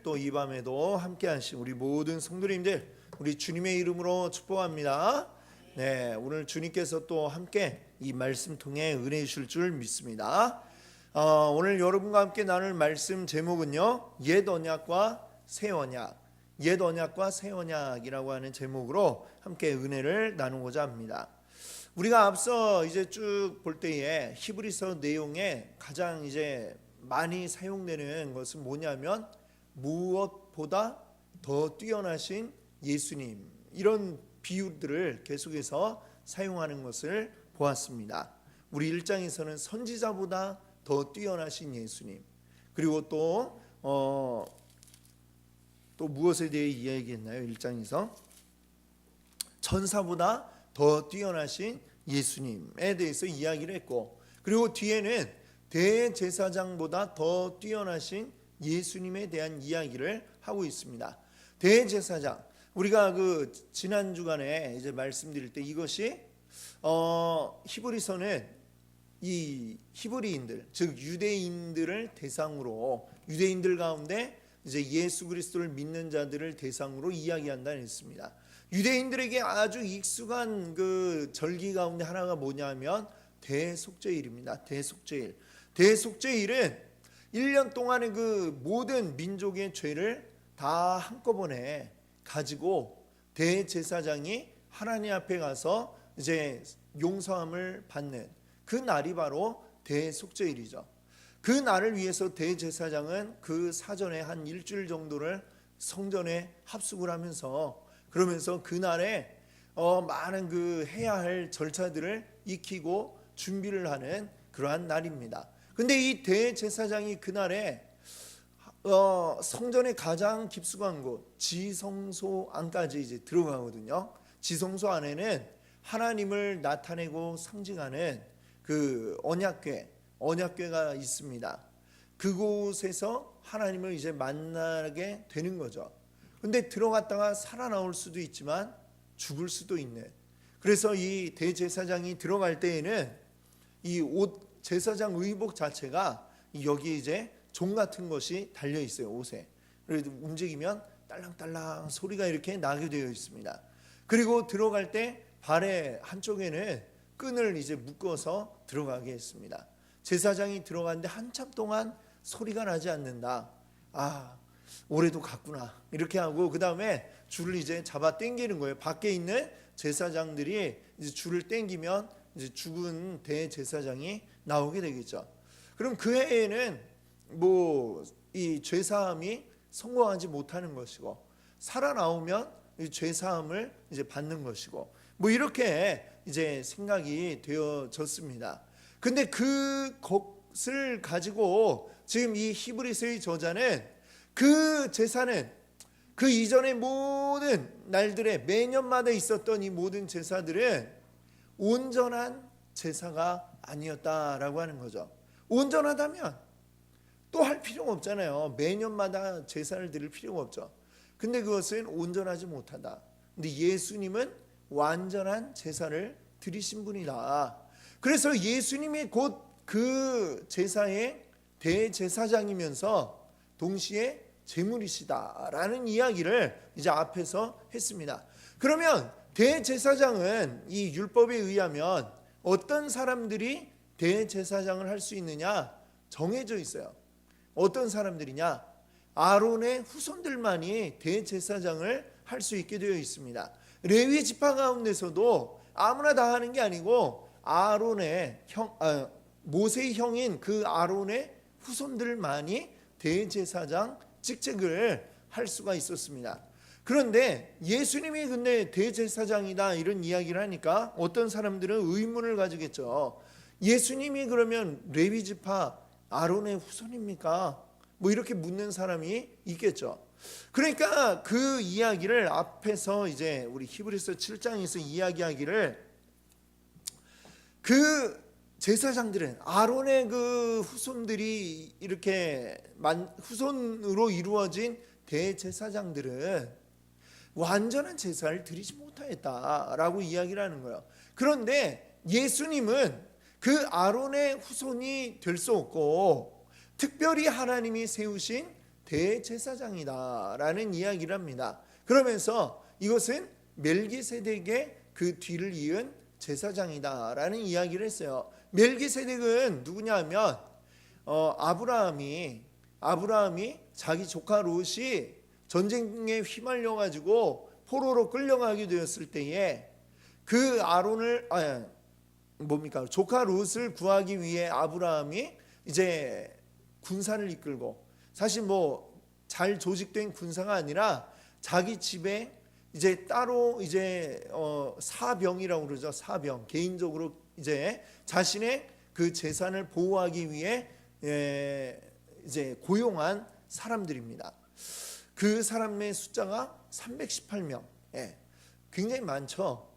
또 이 밤에도 함께 하신 우리 모든 성도님들, 우리 주님의 이름으로 축복합니다. 네, 오늘 주님께서 또 함께 이 말씀 통해 은혜 주실 줄 믿습니다. 오늘 여러분과 함께 나눌 말씀 제목은요, 옛 언약과 새 언약, 옛 언약과 새 언약이라고 하는 제목으로 함께 은혜를 나누고자 합니다. 우리가 앞서 이제 쭉 볼 때에 히브리서 내용에 가장 이제 많이 사용되는 것은 뭐냐면 무엇보다 더 뛰어나신 예수님, 이런 비유들을 계속해서 사용하는 것을 보았습니다. 우리 1장에서는 선지자보다 더 뛰어나신 예수님, 그리고 또 무엇에 대해 이야기했나요? 1장에서 천사보다 더 뛰어나신 예수님에 대해서 이야기를 했고, 그리고 뒤에는 대제사장보다 더 뛰어나신 예수님에 대한 이야기를 하고 있습니다. 대제사장, 우리가 그 지난 주간에 이제 말씀드릴 때 이것이 히브리서는 이 히브리인들, 즉 유대인들을 대상으로, 유대인들 가운데 이제 예수 그리스도를 믿는 자들을 대상으로 이야기한다 했습니다. 유대인들에게 아주 익숙한 그 절기 가운데 하나가 뭐냐면 대속죄일입니다. 대속죄일은 1년 동안의 그 모든 민족의 죄를 다 한꺼번에 가지고 대제사장이 하나님 앞에 가서 이제 용서함을 받는 그 날이 바로 대속죄일이죠. 그 날을 위해서 대제사장은 그 사전에 한 일주일 정도를 성전에 합숙을 하면서, 그러면서 그 날에 많은 그 해야 할 절차들을 익히고 준비를 하는 그러한 날입니다. 근데 이 대제사장이 그날에 성전의 가장 깊숙한 곳 지성소 안까지 이제 들어가거든요. 지성소 안에는 하나님을 나타내고 상징하는 그 언약궤가 있습니다. 그곳에서 하나님을 이제 만나게 되는 거죠. 근데 들어갔다가 살아나올 수도 있지만 죽을 수도 있는, 그래서 이 대제사장이 들어갈 때에는 이 옷, 제사장 의복 자체가 여기 이제 종 같은 것이 달려 있어요. 옷에. 그래도 움직이면 딸랑딸랑 소리가 이렇게 나게 되어 있습니다. 그리고 들어갈 때 발의 한쪽에는 끈을 이제 묶어서 들어가게 했습니다. 제사장이 들어갔는데 한참 동안 소리가 나지 않는다. 올해도 갔구나. 이렇게 하고 그 다음에 줄을 이제 잡아 당기는 거예요. 밖에 있는 제사장들이 이제 줄을 당기면 이제 죽은 대제사장이 나오게 되겠죠. 그럼 그 해에는 뭐 이 죄사함이 성공하지 못하는 것이고, 살아나오면 이 죄사함을 이제 받는 것이고, 뭐 이렇게 이제 생각이 되어졌습니다. 근데 그것을 가지고 지금 이 히브리서의 저자는 그 제사는 그 이전의 모든 날들에 매년마다 있었던 이 모든 제사들은 온전한 제사가 아니었다라고 하는 거죠. 온전하다면 또 할 필요가 없잖아요. 매년마다 제사를 드릴 필요가 없죠. 근데 그것은 온전하지 못하다. 근데 예수님은 완전한 제사를 드리신 분이다. 그래서 예수님이 곧 그 제사의 대제사장이면서 동시에 제물이시다라는 이야기를 이제 앞에서 했습니다. 그러면 대제사장은 이 율법에 의하면 어떤 사람들이 대제사장을 할 수 있느냐 정해져 있어요. 어떤 사람들이냐? 아론의 후손들만이 대제사장을 할 수 있게 되어 있습니다. 레위 지파 가운데서도 아무나 다 하는 게 아니고 아론의 모세의 형인 그 아론의 후손들만이 대제사장 직책을 할 수가 있었습니다. 그런데 예수님이 근데 대제사장이다 이런 이야기를 하니까 어떤 사람들은 의문을 가지겠죠. 예수님이 그러면 레위 지파 아론의 후손입니까? 뭐 이렇게 묻는 사람이 있겠죠. 그러니까 그 이야기를 앞에서 이제 우리 히브리서 7장에서 이야기하기를, 그 제사장들은 아론의 그 후손들이 이렇게 후손으로 이루어진 대제사장들은 완전한 제사를 드리지 못하였다라고 이야기를 하는 거예요. 그런데 예수님은 그 아론의 후손이 될 수 없고 특별히 하나님이 세우신 대제사장이다라는 이야기를 합니다. 그러면서 이것은 멜기세덱의 그 뒤를 이은 제사장이다라는 이야기를 했어요. 멜기세덱은 누구냐 하면 아브라함이 자기 조카 롯이 전쟁에 휘말려 가지고 포로로 끌려가게 되었을 때에 그 조카 롯을 구하기 위해 아브라함이 이제 군사를 이끌고, 사실 뭐 잘 조직된 군사가 아니라 자기 집에 이제 따로 이제 사병이라고 그러죠. 사병, 개인적으로 이제 자신의 그 재산을 보호하기 위해 이제 고용한 사람들입니다. 그 사람의 숫자가 318명. 굉장히 많죠.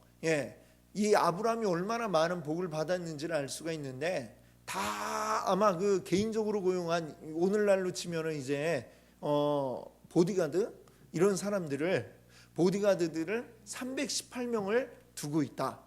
이 아브라함이 얼마나 많은 복을 받았는지를 알 수가 있는데, 다 아마 그 개인적으로 고용한, 오늘날로 치면은 이제 보디가드, 이런 보디가드들을 318명을 두고 있다.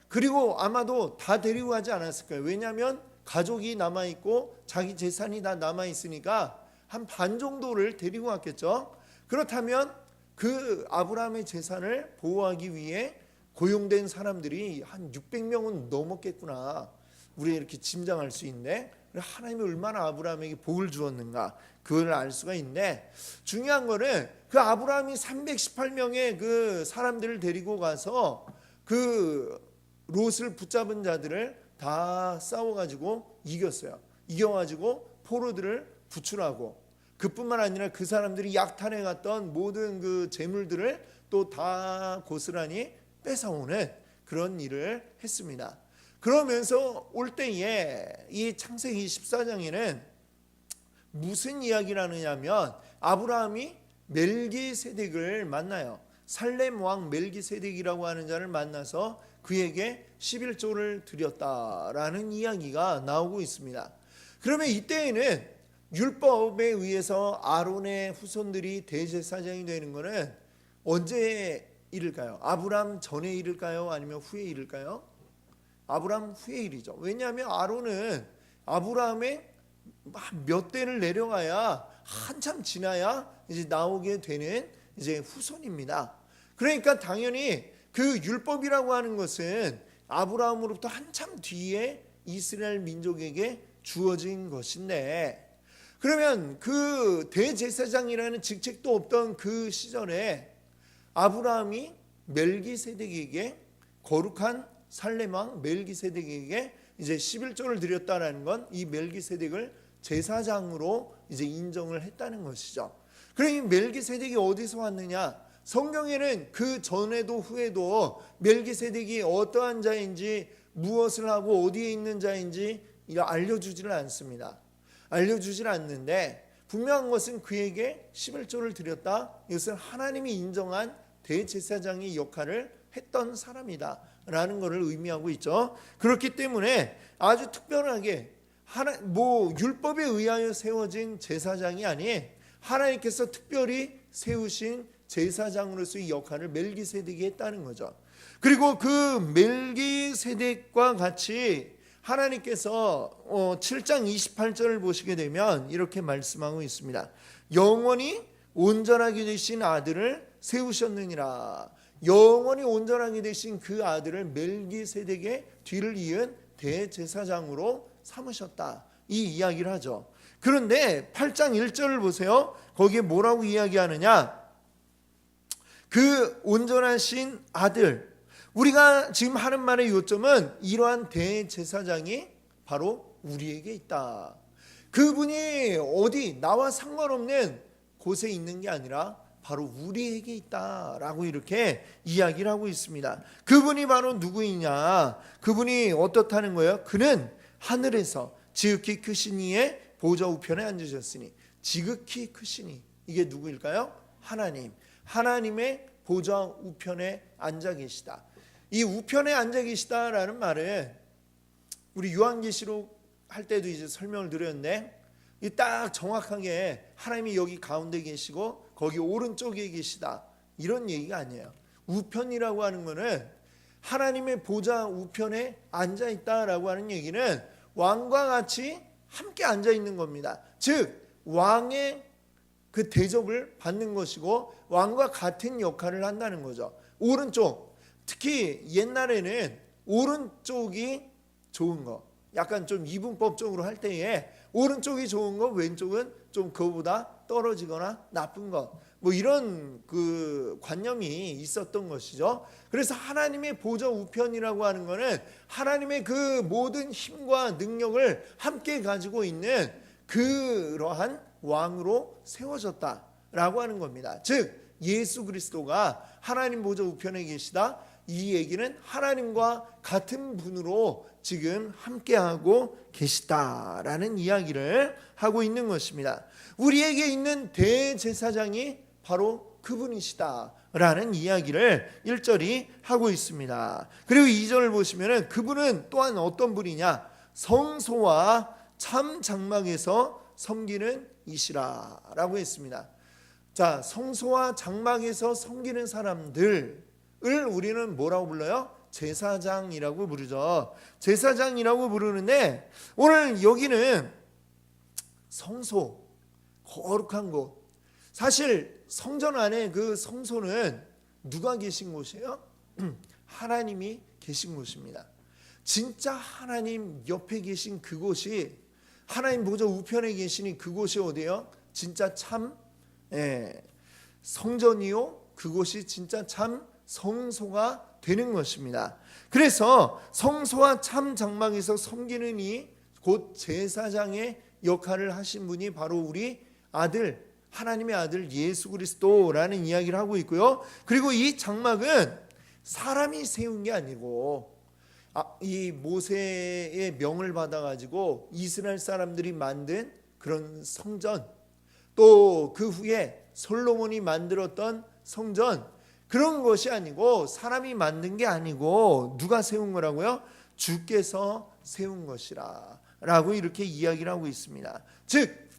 그리고 아마도 다 데리고 가지 않았을 거예요. 왜냐하면 가족이 남아 있고 자기 재산이 다 남아 있으니까 한 반 정도를 데리고 갔겠죠. 그렇다면 그 아브라함의 재산을 보호하기 위해 고용된 사람들이 한 600명은 넘었겠구나, 우리가 이렇게 짐작할 수 있는데, 하나님이 얼마나 아브라함에게 복을 주었는가, 그걸 알 수가 있는데, 중요한 거는 그 아브라함이 318명의 그 사람들을 데리고 가서 그 롯을 붙잡은 자들을 다 싸워가지고 이겼어요. 이겨가지고 포로들을 구출하고, 그뿐만 아니라 그 사람들이 약탈해 갔던 모든 그 재물들을 또 다 고스란히 뺏어오는 그런 일을 했습니다. 그러면서 올 때에 이 창세기 14장에는 무슨 이야기를 하느냐면, 아브라함이 멜기세덱을 만나요. 살렘 왕 멜기세덱이라고 하는 자를 만나서 그에게 11조를 드렸다라는 이야기가 나오고 있습니다. 그러면 이때에는 율법에 의해서 아론의 후손들이 대제사장이 되는 것은 언제 일일까요? 아브라함 전에 일일까요? 아니면 후에 일일까요? 아브라함 후에 일이죠. 왜냐하면 아론은 아브라함의 몇 대를 내려가야, 한참 지나야 이제 나오게 되는 이제 후손입니다. 그러니까 당연히 그 율법이라고 하는 것은 아브라함으로부터 한참 뒤에 이스라엘 민족에게 주어진 것인데, 그러면 그 대제사장이라는 직책도 없던 그 시절에 아브라함이 멜기세덱에게, 거룩한 살렘왕 멜기세덱에게 이제 11조를 드렸다라는 건 이 멜기세덱을 제사장으로 이제 인정을 했다는 것이죠. 그러니 멜기세덱이 어디서 왔느냐? 성경에는 그 전에도 후에도 멜기세덱이 어떠한 자인지, 무엇을 하고 어디에 있는 자인지 알려주지를 않습니다. 알려주질 않는데, 분명한 것은 그에게 11조를 드렸다, 이것은 하나님이 인정한 대제사장의 역할을 했던 사람이다 라는 것을 의미하고 있죠. 그렇기 때문에 아주 특별하게 율법에 의하여 세워진 제사장이 아닌 하나님께서 특별히 세우신 제사장으로서의 역할을 멜기세덱이 했다는 거죠. 그리고 그 멜기세덱과 같이 하나님께서 7장 28절을 보시게 되면 이렇게 말씀하고 있습니다. 영원히 온전하게 되신 아들을 세우셨느니라. 영원히 온전하게 되신 그 아들을 멜기세덱의 뒤를 이은 대제사장으로 삼으셨다, 이 이야기를 하죠. 그런데 8장 1절을 보세요. 거기에 뭐라고 이야기하느냐? 그 온전하신 아들, 우리가 지금 하는 말의 요점은 이러한 대제사장이 바로 우리에게 있다. 그분이 어디 나와 상관없는 곳에 있는 게 아니라 바로 우리에게 있다라고 이렇게 이야기를 하고 있습니다. 그분이 바로 누구이냐? 그분이 어떻다는 거예요? 그는 하늘에서 지극히 크신 이의 보좌 우편에 앉으셨으니. 지극히 크시니, 이게 누구일까요? 하나님. 하나님의 보좌 우편에 앉아 계시다. 이 우편에 앉아 계시다라는 말은 우리 요한계시록 할 때도 이제 설명을 드렸는데, 이 딱 정확하게 하나님이 여기 가운데 계시고 거기 오른쪽에 계시다, 이런 얘기가 아니에요. 우편이라고 하는 것은 하나님의 보좌 우편에 앉아 있다라고 하는 얘기는 왕과 같이 함께 앉아 있는 겁니다. 즉 왕의 그 대접을 받는 것이고 왕과 같은 역할을 한다는 거죠. 오른쪽, 특히 옛날에는 오른쪽이 좋은 거, 약간 좀 이분법적으로 할 때에 오른쪽이 좋은 거, 왼쪽은 좀 그거보다 떨어지거나 나쁜 것, 뭐 이런 그 관념이 있었던 것이죠. 그래서 하나님의 보좌 우편이라고 하는 것은 하나님의 그 모든 힘과 능력을 함께 가지고 있는 그러한 왕으로 세워졌다라고 하는 겁니다. 즉 예수 그리스도가 하나님 보좌 우편에 계시다, 이 얘기는 하나님과 같은 분으로 지금 함께하고 계시다라는 이야기를 하고 있는 것입니다. 우리에게 있는 대제사장이 바로 그분이시다라는 이야기를 1절이 하고 있습니다. 그리고 2절을 보시면 그분은 또한 어떤 분이냐, 성소와 참 장막에서 섬기는 이시라라고 했습니다. 자, 성소와 장막에서 섬기는 사람들을 우리는 뭐라고 불러요? 제사장이라고 부르죠. 제사장이라고 부르는데 오늘 여기는 성소, 거룩한 곳. 사실 성전 안에 그 성소는 누가 계신 곳이에요? 하나님이 계신 곳입니다. 진짜 하나님 옆에 계신 그곳이, 하나님 보좌 우편에 계시니 그곳이 어디예요? 진짜 참 성전이요, 그곳이 진짜 참 성소가 되는 것입니다. 그래서 성소와 참 장막에서 섬기는 이 곧 제사장의 역할을 하신 분이 바로 우리 아들, 하나님의 아들 예수 그리스도라는 이야기를 하고 있고요. 그리고 이 장막은 사람이 세운 게 아니고 이 모세의 명을 받아가지고 이스라엘 사람들이 만든 그런 성전, 또 그 후에 솔로몬이 만들었던 성전, 그런 것이 아니고 사람이 만든 게 아니고 누가 세운 거라고요? 주께서 세운 것이라 라고 이렇게 이야기를 하고 있습니다. 즉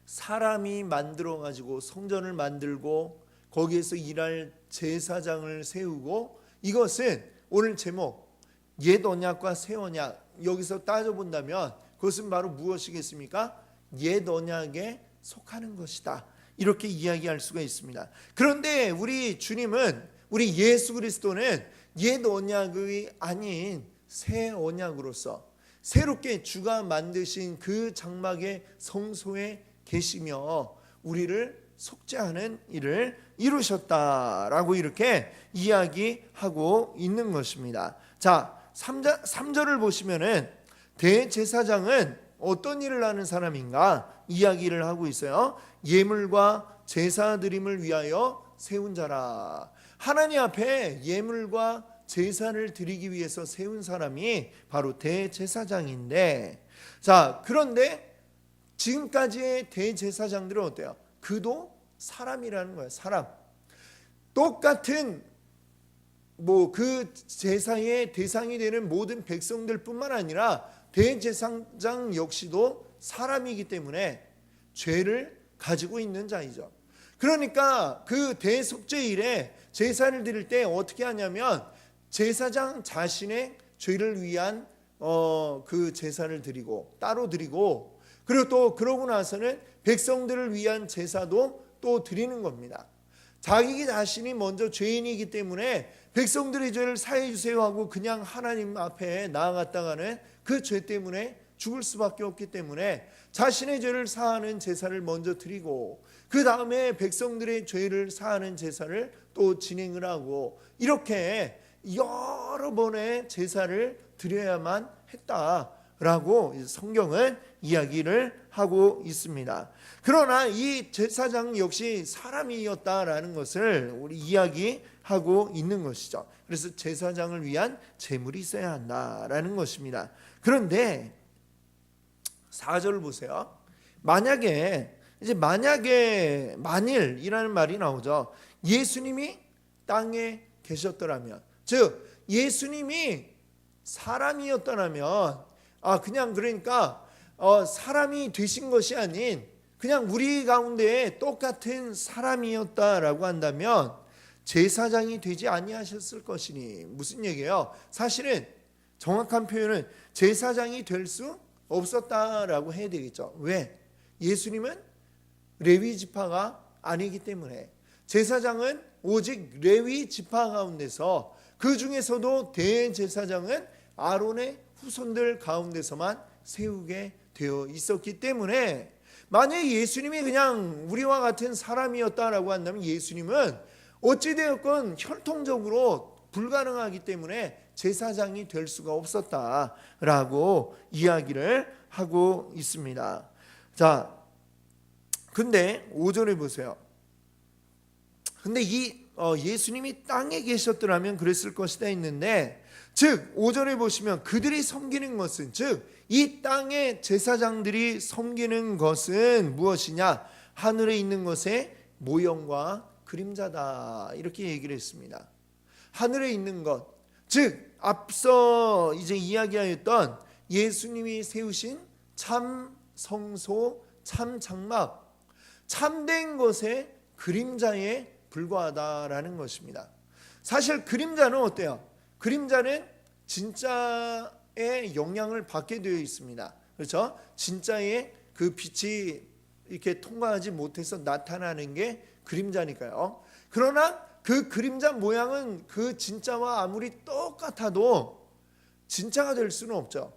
사람이 만들어 가지고 성전을 만들고 거기에서 일할 제사장을 세우고, 이것은 오늘 제목 옛 언약과 새 언약, 여기서 따져본다면 그것은 바로 무엇이겠습니까? 옛 언약에 속하는 것이다, 이렇게 이야기할 수가 있습니다. 그런데 우리 주님은, 우리 예수 그리스도는 옛 언약이 아닌 새 언약으로서 새롭게 주가 만드신 그 장막의 성소에 계시며 우리를 속죄하는 일을 이루셨다라고 이렇게 이야기하고 있는 것입니다. 자, 3절을 보시면은 대제사장은 어떤 일을 하는 사람인가 이야기를 하고 있어요. 예물과 제사 드림을 위하여 세운 자라. 하나님 앞에 예물과 제사를 드리기 위해서 세운 사람이 바로 대제사장인데, 자, 그런데 지금까지의 대제사장들은 어때요? 그도 사람이라는 거예요. 사람. 똑같은 그 제사의 대상이 되는 모든 백성들뿐만 아니라 대제사장 역시도 사람이기 때문에 죄를 가지고 있는 자이죠. 그러니까 그 대속죄일에 제사를 드릴 때 어떻게 하냐면 제사장 자신의 죄를 위한 그 제사를 드리고 따로 드리고, 그리고 또 그러고 나서는 백성들을 위한 제사도 또 드리는 겁니다. 자기 자신이 먼저 죄인이기 때문에 백성들의 죄를 사해 주세요 하고 그냥 하나님 앞에 나아갔다가는 그 죄 때문에 죽을 수밖에 없기 때문에 자신의 죄를 사하는 제사를 먼저 드리고 그 다음에 백성들의 죄를 사하는 제사를 또 진행을 하고, 이렇게 여러 번의 제사를 드려야만 했다라고 성경은 이야기를 하고 있습니다. 그러나 이 제사장 역시 사람이었다라는 것을 우리 이야기하고 있는 것이죠. 그래서 제사장을 위한 제물이 있어야 한다라는 것입니다. 그런데 4절 보세요. 만약에 만일이라는 말이 나오죠. 예수님이 땅에 계셨더라면, 즉 예수님이 사람이었더라면, 그냥 그러니까 사람이 되신 것이 아닌 그냥 우리 가운데 똑같은 사람이었다라고 한다면 제사장이 되지 아니하셨을 것이니, 무슨 얘기예요? 사실은 정확한 표현은 제사장이 될 수 없었다라고 해야 되겠죠. 왜? 예수님은 레위 지파가 아니기 때문에 제사장은 오직 레위 지파 가운데서, 그 중에서도 대제사장은 아론의 후손들 가운데서만 세우게 되어 있었기 때문에, 만약에 예수님이 그냥 우리와 같은 사람이었다라고 한다면 예수님은 어찌되었건 혈통적으로 불가능하기 때문에 제사장이 될 수가 없었다라고 이야기를 하고 있습니다. 자, 근데 5절에 보세요. 근데 이 예수님이 땅에 계셨더라면 그랬을 것이다 했는데, 즉 5절에 보시면 그들이 섬기는 것은, 즉 이 땅의 제사장들이 섬기는 것은 무엇이냐? 하늘에 있는 것의 모형과 그림자다, 이렇게 얘기를 했습니다. 하늘에 있는 것, 즉 앞서 이제 이야기하였던 예수님이 세우신 참 성소, 참 장막, 참된 것의 그림자에 불과하다라는 것입니다. 사실 그림자는 어때요? 그림자는 진짜의 영향을 받게 되어 있습니다. 그렇죠? 진짜의 그 빛이 이렇게 통과하지 못해서 나타나는 게 그림자니까요. 그러나 그 그림자 모양은 그 진짜와 아무리 똑같아도 진짜가 될 수는 없죠.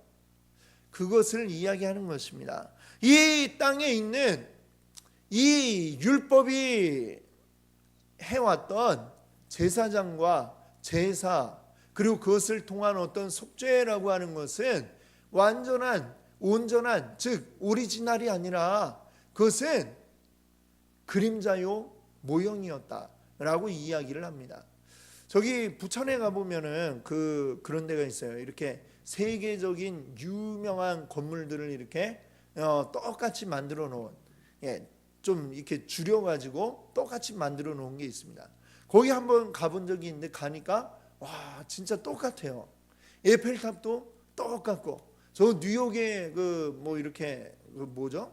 그것을 이야기하는 것입니다. 이 땅에 있는 이 율법이 해왔던 제사장과 제사, 그리고 그것을 통한 어떤 속죄라고 하는 것은 완전한, 온전한, 즉 오리지널이 아니라 그것은 그림자요 모형이었다라고 이야기를 합니다. 저기 부천에 가보면은 그런 데가 있어요. 이렇게 세계적인 유명한 건물들을 이렇게 똑같이 만들어 놓은, 좀 이렇게 줄여가지고 똑같이 만들어 놓은 게 있습니다. 거기 한번 가본 적이 있는데 가니까 와, 진짜 똑같아요. 에펠탑도 똑같고, 저 뉴욕의 뭐 이렇게 뭐죠?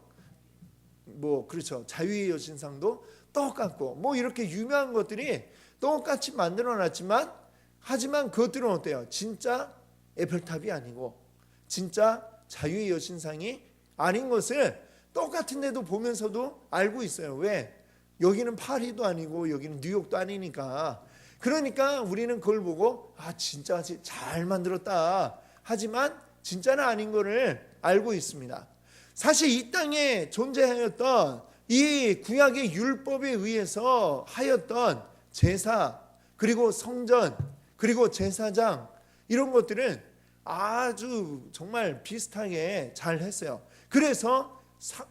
뭐 그렇죠. 자유의 여신상도 똑같고, 뭐 이렇게 유명한 것들이 똑같이 만들어 놨지만, 하지만 그것들은 어때요? 진짜 에펠탑이 아니고 진짜 자유의 여신상이 아닌 것을 똑같은데도 보면서도 알고 있어요. 왜? 여기는 파리도 아니고 여기는 뉴욕도 아니니까. 그러니까 우리는 그걸 보고 진짜 잘 만들었다, 하지만 진짜는 아닌 것을 알고 있습니다. 사실 이 땅에 존재하였던 이 구약의 율법에 의해서 하였던 제사, 그리고 성전, 그리고 제사장, 이런 것들은 아주 정말 비슷하게 잘 했어요. 그래서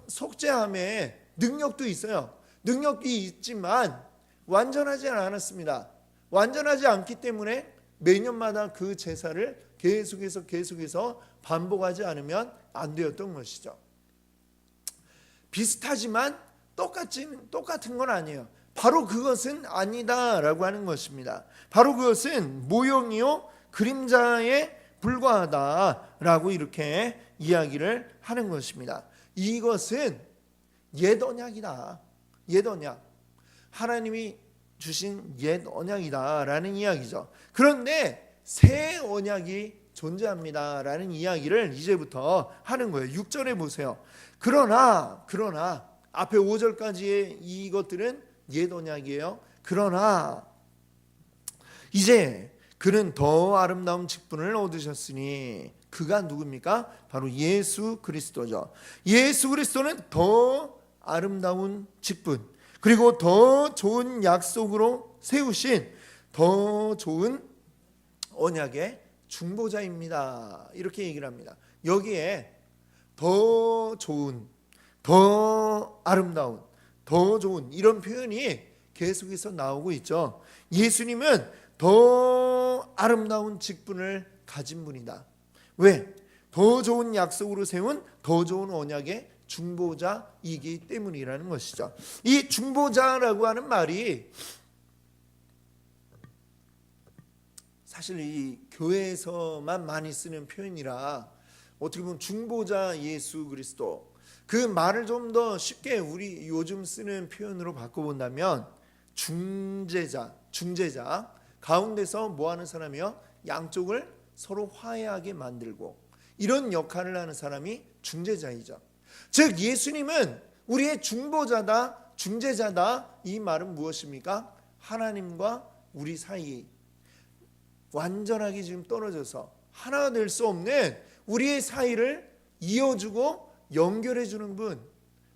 속죄함에 능력도 있어요. 능력이 있지만 완전하지 않았습니다. 완전하지 않기 때문에 매년마다 그 제사를 계속해서 반복하지 않으면 안 되었던 것이죠. 비슷하지만 똑같은 건 아니에요. 바로 그것은 아니다라고 하는 것입니다. 바로 그것은 모형이요 그림자에 불과하다라고 이렇게 이야기를 하는 것입니다. 이것은 옛 언약이다. 옛 언약. 하나님이 주신 옛 언약이다라는 이야기죠. 그런데 새 언약이 존재합니다라는 이야기를 이제부터 하는 거예요. 6절에 보세요. 그러나 앞에 5절까지의 이것들은 옛 언약이에요. 그러나 이제 그는 더 아름다운 직분을 얻으셨으니, 그가 누굽니까? 바로 예수 그리스도죠. 예수 그리스도는 더 아름다운 직분, 그리고 더 좋은 약속으로 세우신 더 좋은 언약의 중보자입니다. 이렇게 얘기를 합니다. 여기에 더 좋은, 더 아름다운, 더 좋은, 이런 표현이 계속해서 나오고 있죠. 예수님은 더 아름다운 직분을 가진 분이다. 왜? 더 좋은 약속으로 세운 더 좋은 언약의 중보자이기 때문이라는 것이죠. 이 중보자라고 하는 말이 사실 이 교회에서만 많이 쓰는 표현이라, 어떻게 보면 중보자 예수 그리스도, 그 말을 좀 더 쉽게 우리 요즘 쓰는 표현으로 바꿔본다면 중재자 가운데서 뭐 하는 사람이요? 양쪽을 서로 화해하게 만들고, 이런 역할을 하는 사람이 중재자이죠. 즉 예수님은 우리의 중보자다, 중재자다. 이 말은 무엇입니까? 하나님과 우리 사이 완전하게 지금 떨어져서 하나가 될 수 없는 우리의 사이를 이어주고 연결해 주는 분,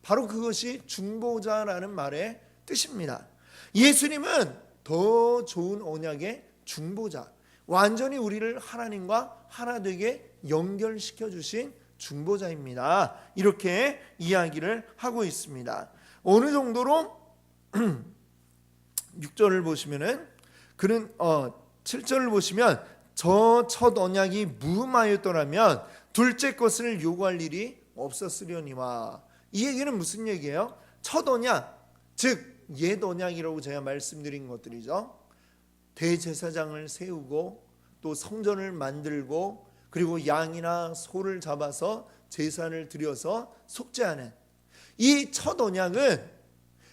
바로 그것이 중보자라는 말의 뜻입니다. 예수님은 더 좋은 언약의 중보자, 완전히 우리를 하나님과 하나 되게 연결시켜 주신 중보자입니다. 이렇게 이야기를 하고 있습니다. 어느 정도로 6절을 보시면은 그는 7절을 보시면 저 첫 언약이 무흠하였더라면 둘째 것을 요구할 일이 없었으려니와. 이 얘기는 무슨 얘기예요? 첫 언약, 즉 옛 언약이라고 제가 말씀드린 것들이죠. 대제사장을 세우고 또 성전을 만들고 그리고 양이나 소를 잡아서 제사를 드려서 속죄하는 이 첫 언약은,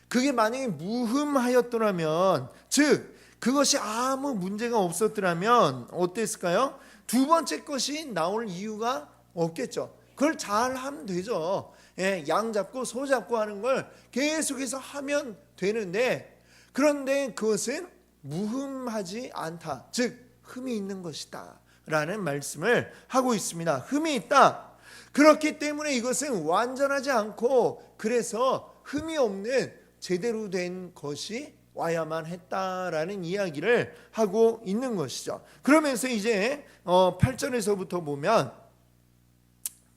그게 만약에 무흠하였더라면, 즉 그것이 아무 문제가 없었더라면 어땠을까요? 두 번째 것이 나올 이유가 없겠죠. 그걸 잘 하면 되죠. 양 잡고 소 잡고 하는 걸 계속해서 하면 되는데, 그런데 그것은 무흠하지 않다, 즉 흠이 있는 것이다 라는 말씀을 하고 있습니다. 흠이 있다. 그렇기 때문에 이것은 완전하지 않고, 그래서 흠이 없는 제대로 된 것이 와야만 했다라는 이야기를 하고 있는 것이죠. 그러면서 이제 8절에서부터 보면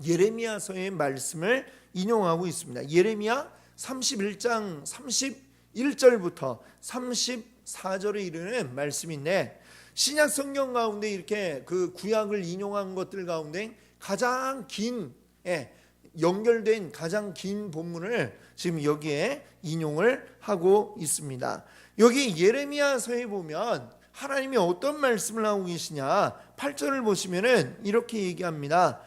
예레미야서의 말씀을 인용하고 있습니다. 예레미야 31장 31절부터 34절에 이르는 말씀인데, 신약 성경 가운데 이렇게 그 구약을 인용한 것들 가운데 가장 긴, 연결된 가장 긴 본문을 지금 여기에 인용을 하고 있습니다. 여기 예레미야서에 보면 하나님이 어떤 말씀을 하고 계시냐, 8절을 보시면은 이렇게 얘기합니다.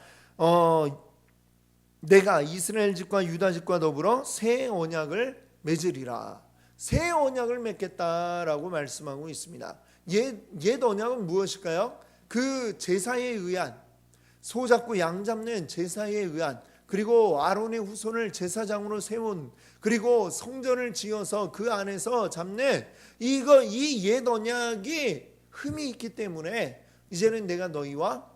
내가 이스라엘 집과 유다 집과 더불어 새 언약을 맺으리라. 새 언약을 맺겠다라고 말씀하고 있습니다. 옛 언약은 무엇일까요? 그 제사에 의한, 소 잡고 양 잡는 제사에 의한, 그리고 아론의 후손을 제사장으로 세운, 그리고 성전을 지어서 그 안에서 잡는 이 옛 언약이 흠이 있기 때문에 이제는 내가 너희와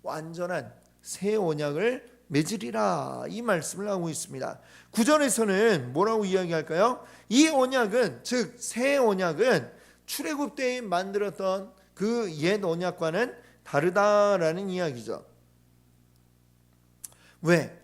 완전한 새 언약을 맺으리라, 이 말씀을 하고 있습니다. 9절에서는 뭐라고 이야기할까요? 이 언약은, 즉 새 언약은 출애굽 때에 만들었던 그 옛 언약과는 다르다라는 이야기죠. 왜?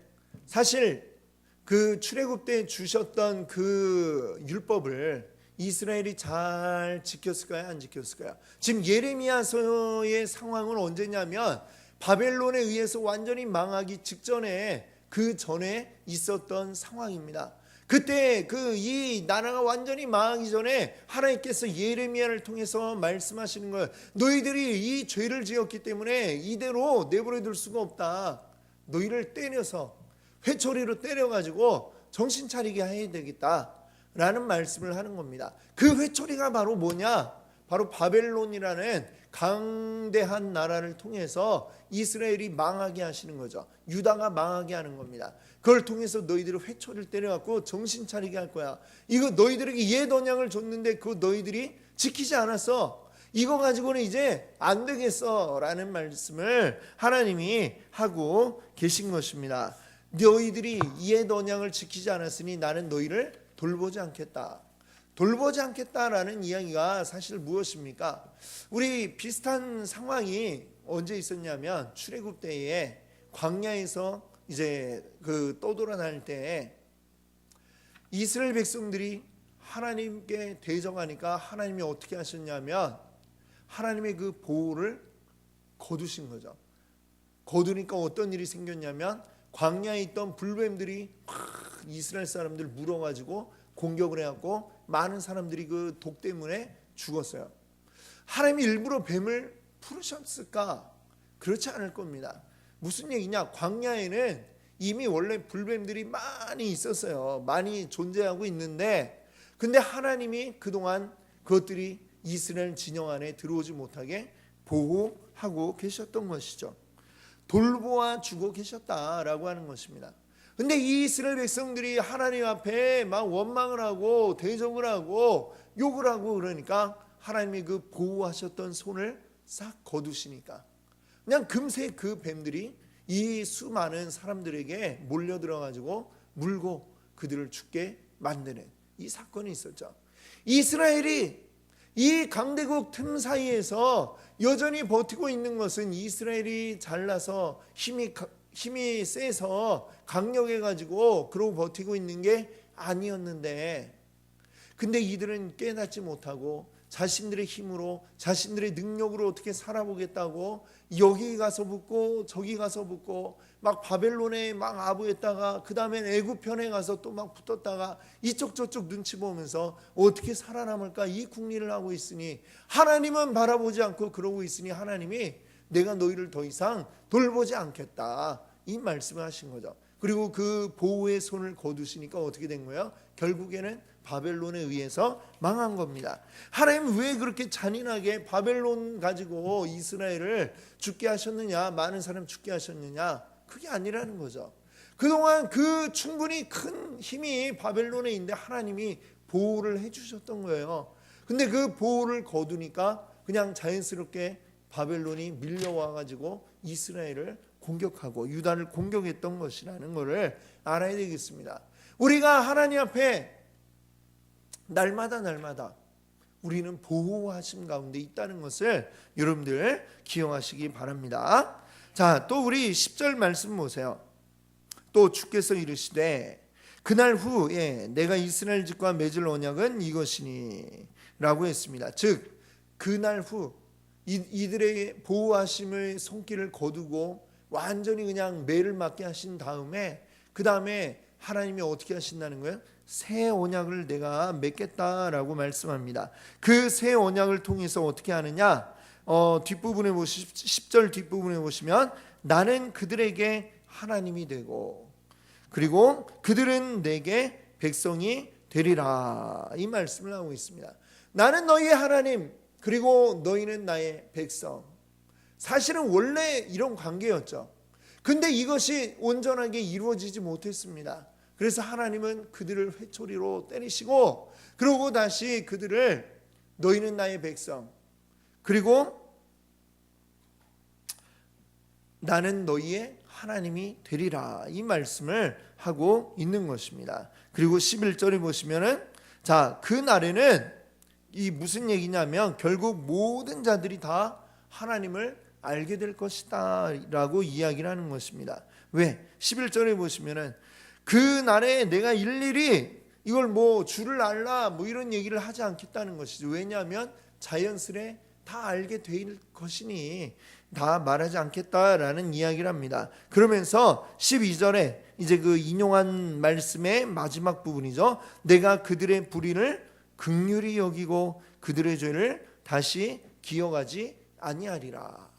사실 그 출애굽 때 주셨던 그 율법을 이스라엘이 잘 지켰을까요? 안 지켰을까요? 지금 예레미야서의 상황은 언제냐면 바벨론에 의해서 완전히 망하기 직전에, 그 전에 있었던 상황입니다. 그때 이 나라가 완전히 망하기 전에 하나님께서 예레미야를 통해서 말씀하시는 거예요. 너희들이 이 죄를 지었기 때문에 이대로 내버려 둘 수가 없다. 너희를 때려서 회초리로 때려가지고 정신 차리게 해야 되겠다라는 말씀을 하는 겁니다. 그 회초리가 바로 뭐냐? 바로 바벨론이라는 강대한 나라를 통해서 이스라엘이 망하게 하시는 거죠. 유다가 망하게 하는 겁니다. 그걸 통해서 너희들을 회초리를 때려갖고 정신 차리게 할 거야. 이거 너희들에게 옛 언약을 줬는데 그거 너희들이 지키지 않았어. 이거 가지고는 이제 안 되겠어 라는 말씀을 하나님이 하고 계신 것입니다. 너희들이 옛 언약을 지키지 않았으니 나는 너희를 돌보지 않겠다. 돌보지 않겠다라는 이야기가 사실 무엇입니까? 우리 비슷한 상황이 언제 있었냐면 출애굽 때에 광야에서 이제 그 떠돌아다닐 때 이스라엘 백성들이 하나님께 대적하니까 하나님이 어떻게 하셨냐면 하나님의 그 보호를 거두신 거죠. 거두니까 어떤 일이 생겼냐면 광야에 있던 불뱀들이 이스라엘 사람들 물어가지고 공격을 해갖고 많은 사람들이 그 독 때문에 죽었어요. 하나님이 일부러 뱀을 풀으셨을까? 그렇지 않을 겁니다. 무슨 얘기냐? 광야에는 이미 원래 불뱀들이 많이 있었어요. 많이 존재하고 있는데, 근데 하나님이 그동안 그것들이 이스라엘 진영 안에 들어오지 못하게 보호하고 계셨던 것이죠. 돌보아 주고 계셨다라고 하는 것입니다. 근데 이 이스라엘 백성들이 하나님 앞에 막 원망을 하고 대적을 하고 욕을 하고 그러니까 하나님이 그 보호하셨던 손을 싹 거두시니까 그냥 금세 그 뱀들이 이 수많은 사람들에게 몰려들어 가지고 물고 그들을 죽게 만드는 이 사건이 있었죠. 이스라엘이 이 강대국 틈 사이에서 여전히 버티고 있는 것은 이스라엘이 잘나서 힘이 세서 강력해 가지고 그러고 버티고 있는 게 아니었는데, 근데 이들은 깨닫지 못하고 자신들의 힘으로 자신들의 능력으로 어떻게 살아보겠다고 여기 가서 붙고 저기 가서 붙고 막 바벨론에 막 아부했다가 그 다음엔 애굽 편에 가서 또 막 붙었다가 이쪽 저쪽 눈치 보면서 어떻게 살아남을까 이 궁리를 하고 있으니 하나님은 바라보지 않고 그러고 있으니 하나님이 내가 너희를 더 이상 돌보지 않겠다 이 말씀을 하신 거죠. 그리고 그 보호의 손을 거두시니까 어떻게 된 거예요? 결국에는 바벨론에 의해서 망한 겁니다. 하나님 왜 그렇게 잔인하게 바벨론 가지고 이스라엘을 죽게 하셨느냐, 많은 사람 죽게 하셨느냐, 그게 아니라는 거죠. 그동안 그 충분히 큰 힘이 바벨론에 있는데 하나님이 보호를 해주셨던 거예요. 근데 그 보호를 거두니까 그냥 자연스럽게 바벨론이 밀려와 가지고 이스라엘을 공격하고 유다를 공격했던 것이라는 것을 알아야 되겠습니다. 우리가 하나님 앞에 날마다 우리는 보호하심 가운데 있다는 것을 여러분들 기억하시기 바랍니다. 자, 또 우리 10절 말씀 보세요. 또 주께서 이르시되 그날 후에 내가 이스라엘 집과 맺을 언약은 이것이니 라고 했습니다. 즉 그날 후 이들의 보호하심의 손길을 거두고 완전히 그냥 매를 맞게 하신 다음에 그 다음에 하나님이 어떻게 하신다는 거예요? 새 언약을 내가 맺겠다라고 말씀합니다. 그 새 언약을 통해서 어떻게 하느냐? 뒷부분에 10절 뒷부분에 보시면 나는 그들에게 하나님이 되고 그리고 그들은 내게 백성이 되리라 이 말씀을 하고 있습니다. 나는 너희의 하나님 그리고 너희는 나의 백성. 사실은 원래 이런 관계였죠. 근데 이것이 온전하게 이루어지지 못했습니다. 그래서 하나님은 그들을 회초리로 때리시고 그러고 다시 그들을 너희는 나의 백성 그리고 나는 너희의 하나님이 되리라 이 말씀을 하고 있는 것입니다. 그리고 11절에 보시면은 자, 그 날에는 이 무슨 얘기냐면 결국 모든 자들이 다 하나님을 알게 될 것이다 라고 이야기를 하는 것입니다. 왜? 11절에 보시면은 그 날에 내가 일일이 이걸 뭐 주를 알라 뭐 이런 얘기를 하지 않겠다는 것이죠. 왜냐하면 자연스레 다 알게 될 것이니 다 말하지 않겠다라는 이야기를 합니다. 그러면서 12절에 이제 그 인용한 말씀의 마지막 부분이죠. 내가 그들의 불의를 긍휼히 여기고 그들의 죄를 다시 기억하지 아니하리라.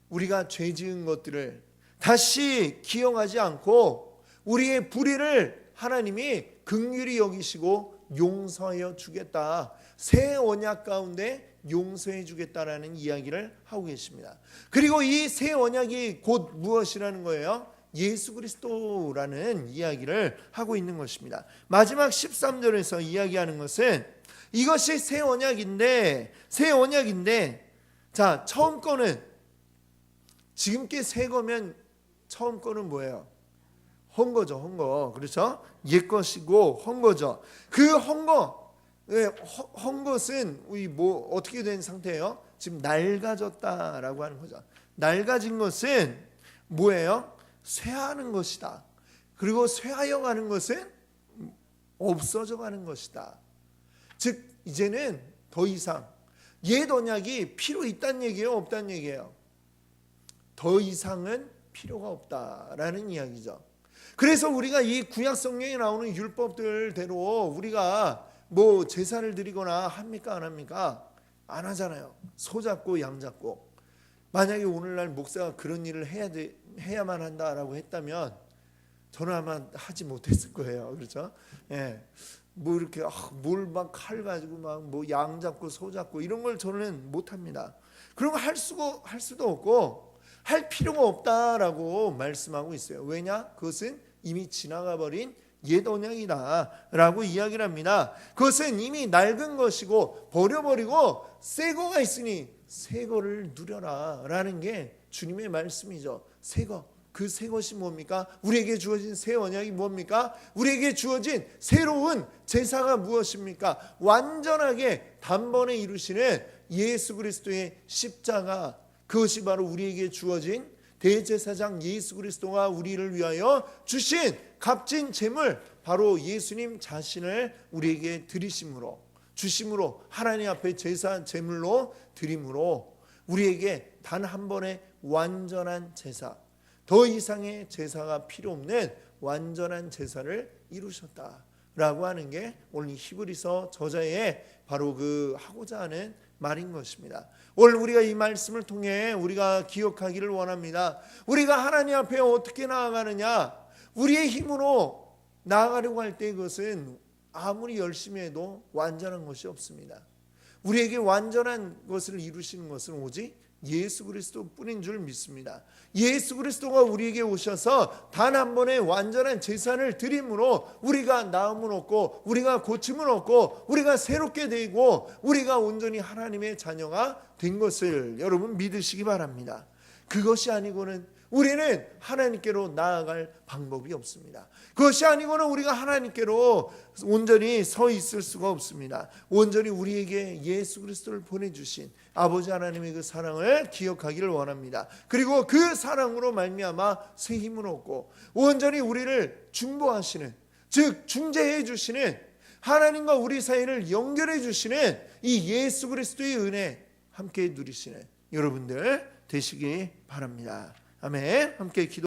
우리가 죄 지은 것들을 다시 기억하지 않고 우리의 불의를 하나님이 긍휼히 여기시고 용서하여 주겠다. 새 언약 가운데 용서해 주겠다라는 이야기를 하고 계십니다. 그리고 이 새 언약이 곧 무엇이라는 거예요? 예수 그리스도라는 이야기를 하고 있는 것입니다. 마지막 13절에서 이야기하는 것은 이것이 새 언약인데 자, 처음 거는 지금 게 새 거면 처음 거는 뭐예요? 헌거죠, 헌거. 그렇죠? 옛 것이고 헌거죠. 그 헌것은 우리 뭐 어떻게 된 상태예요? 지금 낡아졌다라고 하는 거죠. 낡아진 것은 뭐예요? 쇠하는 것이다. 그리고 쇠하여 가는 것은 없어져 가는 것이다. 즉 이제는 더 이상 옛 언약이 필요 있다는 얘기예요, 없다는 얘기예요? 더 이상은 필요가 없다라는 이야기죠. 그래서 우리가 이 구약 성경에 나오는 율법들대로 우리가 뭐 제사를 드리거나 합니까 안 합니까? 안 하잖아요. 소 잡고 양 잡고. 만약에 오늘날 목사가 그런 일을 해야만 한다라고 했다면 저는 아마 하지 못했을 거예요. 그렇죠? 예. 뭐 이렇게 뭘 막 칼 가지고 막 뭐 양 잡고 소 잡고 이런 걸 저는 못 합니다. 그런 거 할 수도 없고 할 필요가 없다라고 말씀하고 있어요. 왜냐? 그것은 이미 지나가 버린 옛 언약이다라고 이야기를 합니다. 그것은 이미 낡은 것이고 버려버리고 새 거가 있으니 새 거를 누려라라는 게 주님의 말씀이죠. 새 거. 그 새 것이 뭡니까? 우리에게 주어진 새 언약이 뭡니까? 우리에게 주어진 새로운 제사가 무엇입니까? 완전하게 단번에 이루시는 예수 그리스도의 십자가, 그것이 바로 우리에게 주어진 대제사장 예수 그리스도가 우리를 위하여 주신 값진 제물, 바로 예수님 자신을 우리에게 드리심으로, 주심으로, 하나님 앞에 제사 제물로 드림으로 우리에게 단 한 번의 완전한 제사, 더 이상의 제사가 필요 없는 완전한 제사를 이루셨다라고 하는 게 오늘 히브리서 저자의 바로 그 하고자 하는 말인 것입니다. 오늘 우리가 이 말씀을 통해 우리가 기억하기를 원합니다. 우리가 하나님 앞에 어떻게 나아가느냐? 우리의 힘으로 나아가려고 할 때 그것은 아무리 열심히 해도 완전한 것이 없습니다. 우리에게 완전한 것을 이루시는 것은 오직 예수 그리스도 뿐인 줄 믿습니다. 예수 그리스도가 우리에게 오셔서 단 한 번의 완전한 제사를 드림으로 우리가 나음을 얻고, 우리가 고침을 얻고, 우리가 새롭게 되고, 우리가 온전히 하나님의 자녀가 된 것을 여러분 믿으시기 바랍니다. 그것이 아니고는 우리는 하나님께로 나아갈 방법이 없습니다. 그것이 아니고는 우리가 하나님께로 온전히 서 있을 수가 없습니다. 온전히 우리에게 예수 그리스도를 보내주신 아버지 하나님의 그 사랑을 기억하기를 원합니다. 그리고 그 사랑으로 말미암아 새 힘을 얻고 온전히 우리를 중보하시는, 즉 중재해 주시는, 하나님과 우리 사이를 연결해 주시는 이 예수 그리스도의 은혜 함께 누리시는 여러분들 되시기 바랍니다. 아멘. 함께 기도